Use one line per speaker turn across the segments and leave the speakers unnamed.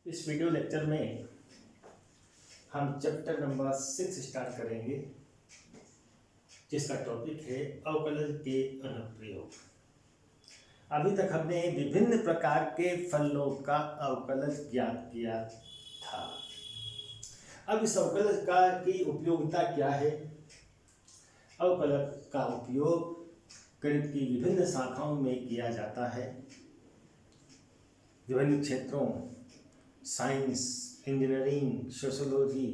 इस video lecture में हम चैप्टर नंबर 6 स्टार्ट करेंगे, जिसका टॉपिक है अवकलज के अनुप्रयोग। अभी तक हमने विभिन्न प्रकार के फलों का अवकलज ज्ञात किया था। अब इस अवकलज की उपयोगिता क्या है? अवकलज का उपयोग गणित की विभिन्न शाखाओं में किया जाता है। विभिन्न क्षेत्रों साइंस, इंजीनियरिंग, सोशियोलॉजी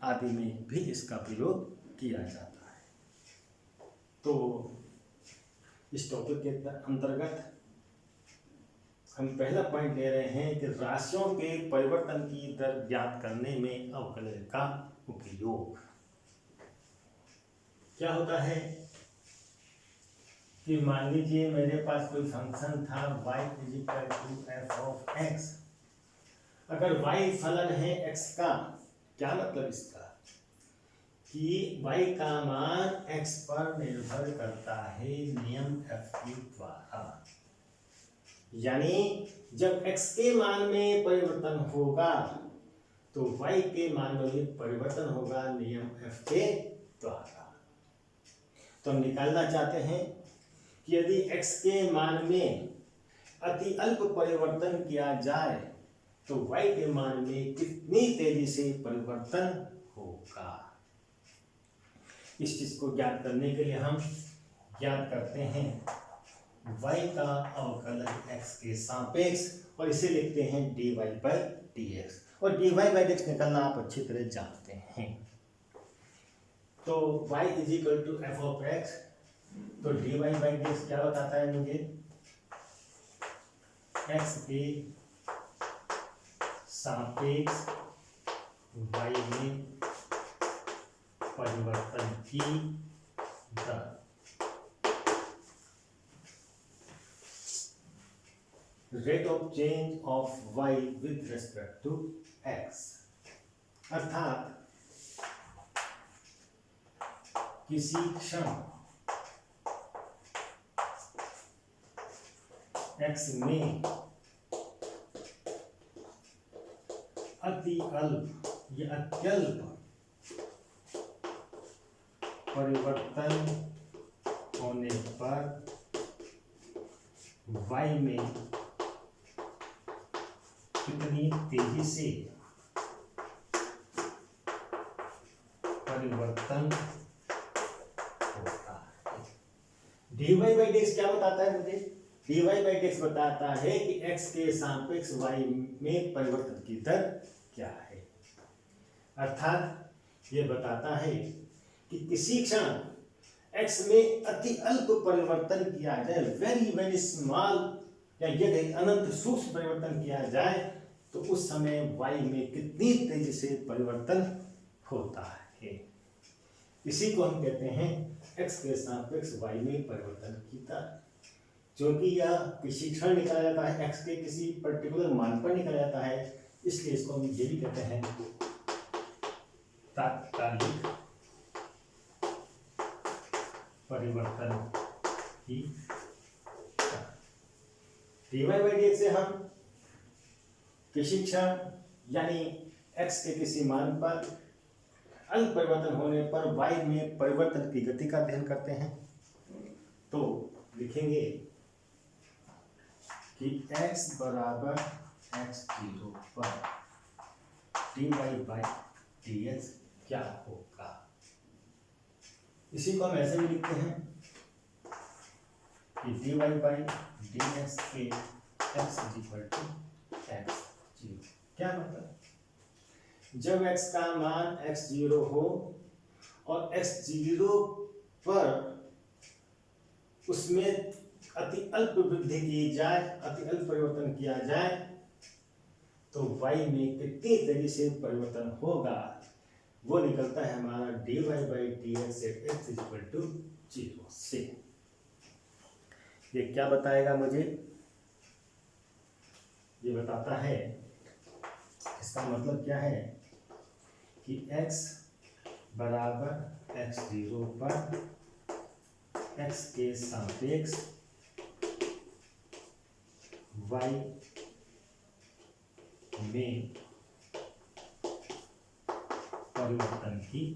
आदि में भी इसका प्रयोग किया जाता है। तो इस टॉपिक के अंतर्गत हम पहला पॉइंट ले रहे हैं कि राशियों के परिवर्तन की दर ज्ञात करने में अवकलज का उपयोग। क्या होता है कि मान लीजिए मेरे पास कोई फंक्शन था y = f(x). अगर y फलन है x का, क्या मतलब इसका कि y का मान x पर निर्भर करता है नियम f के द्वारा। यानी जब x के मान में परिवर्तन होगा तो y के मान में भी परिवर्तन होगा नियम f के द्वारा। तो हम निकालना चाहते हैं कि यदि x के मान में अति अल्प परिवर्तन किया जाए तो y के मान में कितनी तेजी से परिवर्तन होगा। इस चीज को ज्ञात करने के लिए हम ज्ञात करते हैं y का अवकलज x के सापेक्ष, और इसे लिखते हैं dy/dx। और dy/dx निकालना आप अच्छी तरह जानते हैं। तो y = f(x), तो dy/dx क्या बताता है मुझे? x के सापेक्ष y में परिवर्तन की दर। Rate of change of y with respect to x। अर्थात किसी क्षण x में अति अल्प या अत्यल्प परिवर्तन होने पर y में कितनी तेजी से परिवर्तन होता है। dy/dx क्या बताता है मुझे? dy/dx बताता है कि x के सापेक्ष y में परिवर्तन की दर क्या है। अर्थात ये बताता है कि किसी क्षण x में अति अल्प परिवर्तन किया जाए, वेरी वेरी स्मॉल, या यदि अनंत सूक्ष्म परिवर्तन किया जाए तो उस समय y में कितनी तेजी से परिवर्तन होता है। इसी को हम कहते हैं x के सापेक्ष y में परिवर्तन की दर। क्योंकि यह किसी क्षण निकाला जाता है, x के किसी पर्टिकुलर मान पर निकाला जाता है, इसलिए इसको हम ये भी कहते हैं तात्कालिक परिवर्तन की दर। dy/dx से हम किसी क्षण यानी x के किसी मान पर अल्प परिवर्तन होने पर y में परिवर्तन की गति का अध्ययन करते हैं। तो लिखेंगे कि x = x0 पर dy/dx क्या होगा। इसी को हम ऐसे भी लिखते हैं कि dy/dx के x = x0। क्या मतलब? जब x का मान x0 हो और x0 पर उसमें अति अल्प वृद्धि की जाए, अति अल्प परिवर्तन किया जाए, तो y में कितनी तेजी से परिवर्तन होगा, वो निकलता है हमारा dy/dx x = 0 से। ये क्या बताएगा मुझे? ये बताता है, इसका मतलब क्या है कि x = x0 पर x के सापेक्ष y में परिवर्तन की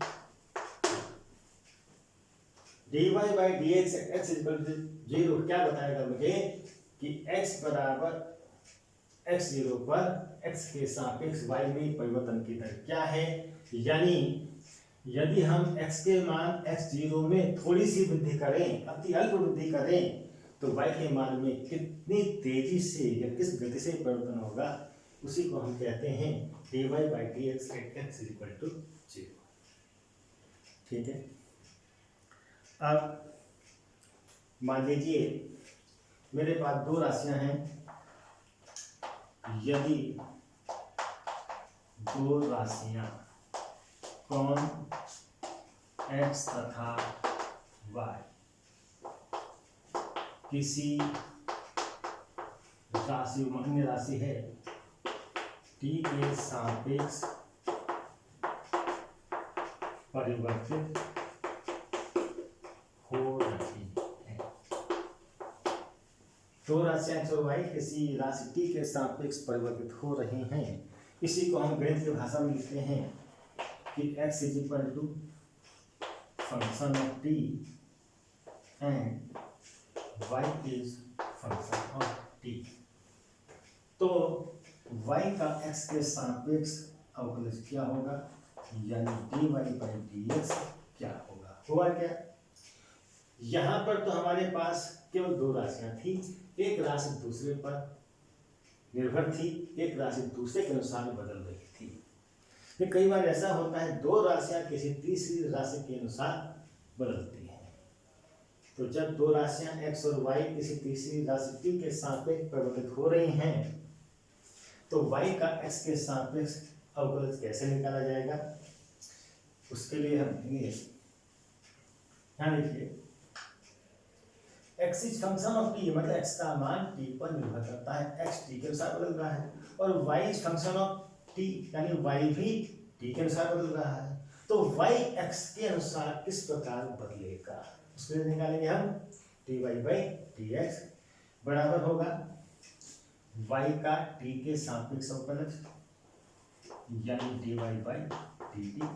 dy by d x x equal to 0 क्या बताएगा मुझे कि x बराबर x जीरो पर x के सापेक्ष y में परिवर्तन की दर क्या है। यानी यदि हम x के मान x जीरो में थोड़ी सी वृद्धि करें, अति अल्प वृद्धि करें, तो y के मान में कितनी तेजी से या किस गति से परिवर्तन होगा, उसी को हम कहते हैं dy by d x at x equal to 0। ठीक है। अब मान लीजिए मेरे पास दो राशियां हैं। यदि दो राशियां कौन x तथा y किसी राशि अन्य राशि है t के सापेक्ष परिवर्तित हो रही है। दो राशियां x और y किसी राशि t के सापेक्ष परिवर्तित हो रही हैं। इसी को हम गणित की भाषा में लिखते हैं कि x is equal to function of t and y is function of t। तो y का x के सापेक्ष अवकलज क्या होगा, यानी dy बाई dx क्या होगा। हुआ क्या, यहाँ पर तो हमारे पास केवल दो राशियां थी, एक राशि दूसरे पर निर्भर थी, एक राशि दूसरे के अनुसार बदल रही थी। ये कई बार ऐसा होता है दो राशियां किसी तीसरी राशि के अनुसार बदलती हैं। तो जब दो राशियां x और y किसी तीसरी राशि t के सापेक्ष परिवर्तित हो रही हैं, तो y का x के सापेक्ष अवकलज कैसे निकाला जाएगा, उसके लिए हम देंगे, ध्यान रखिए, x is function of t, मतलब x का मान t पर निर्भर करता है, x t के अनुसार बदल रहा है, और y is function of t, यानी y भी t के अनुसार बदल रहा है। तो y x के अनुसार किस प्रकार बदलेगा, उसके लिए निकालेंगे हम dy बाई dx बराबर होगा y का t के सापेक्ष अवकलज, यानी dy बाई dt,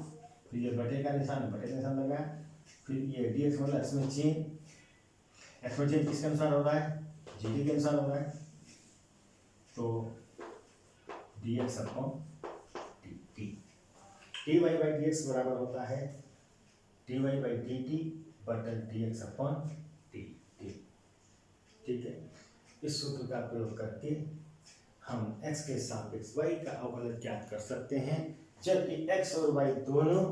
फिर ये बटे का निशान, बटे का निशान लगा, फिर ये dx मतलब इसमें चेंज, x में चेंज किसके अनुसार हो रहा है, gt के अनुसार हो रहा है, तो dx upon dt, dy by dx बराबर होता है dy by dt button dx upon dt। ठीक है। इस सूत्र का प्रयोग करके हम x के सापेक्ष y का अवकलज ज्ञात कर सकते हैं, जबकि x और y दोनों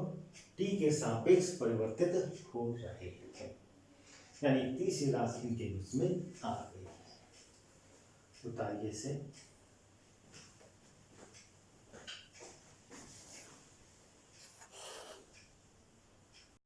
t के सापेक्ष परिवर्तित हो रहे हैं, यानी तीसरी राशि के रूप में आ गई है। उतारिए से